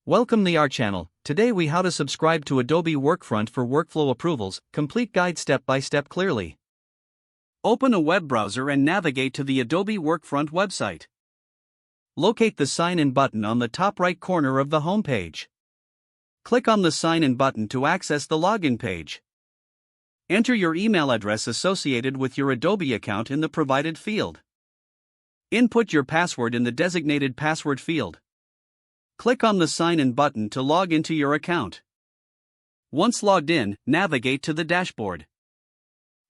Welcome to our channel. Today we how to subscribe to Adobe Workfront for workflow approvals, complete guide step by step clearly. Open a web browser and navigate to the Adobe Workfront website. Locate the Sign In button on the top right corner of the home page. Click on the Sign In button to access the login page. Enter your email address associated with your Adobe account in the provided field. Input your password in the designated password field. Click on the Sign In button to log into your account. Once logged in, navigate to the dashboard.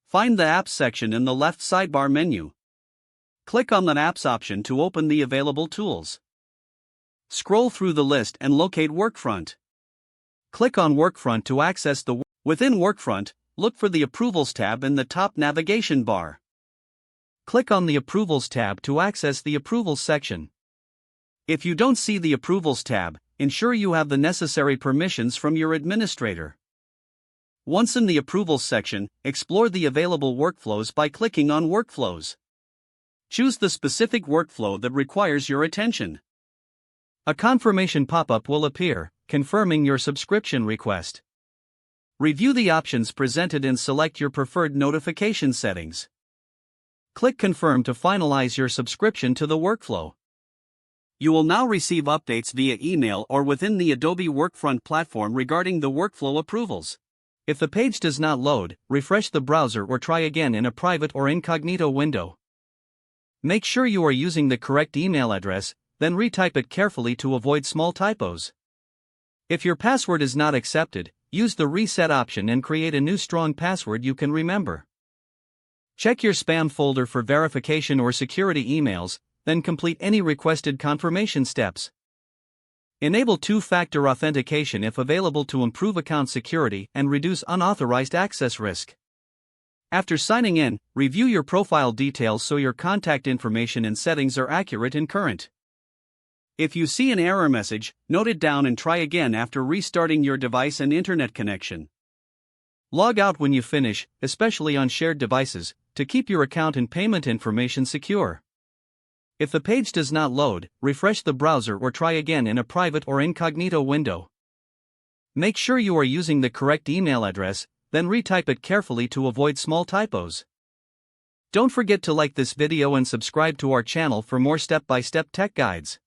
Find the Apps section in the left sidebar menu. Click on the Apps option to open the available tools. Scroll through the list and locate Workfront. Click on Workfront to access the Within Workfront, look for the Approvals tab in the top navigation bar. Click on the Approvals tab to access the Approvals section. If you don't see the Approvals tab, ensure you have the necessary permissions from your administrator. Once in the Approvals section, explore the available workflows by clicking on Workflows. Choose the specific workflow that requires your attention. A confirmation pop-up will appear, confirming your subscription request. Review the options presented and select your preferred notification settings. Click Confirm to finalize your subscription to the workflow. You will now receive updates via email or within the Adobe Workfront platform regarding the workflow approvals. If the page does not load, refresh the browser or try again in a private or incognito window. Make sure you are using the correct email address, then retype it carefully to avoid small typos. If your password is not accepted, use the reset option and create a new strong password you can remember. Check your spam folder for verification or security emails, then complete any requested confirmation steps. Enable two-factor authentication if available to improve account security and reduce unauthorized access risk. After signing in, review your profile details so your contact information and settings are accurate and current. If you see an error message, note it down and try again after restarting your device and internet connection. Log out when you finish, especially on shared devices, to keep your account and payment information secure. If the page does not load, refresh the browser or try again in a private or incognito window. Make sure you are using the correct email address, then retype it carefully to avoid small typos. Don't forget to like this video and subscribe to our channel for more step-by-step tech guides.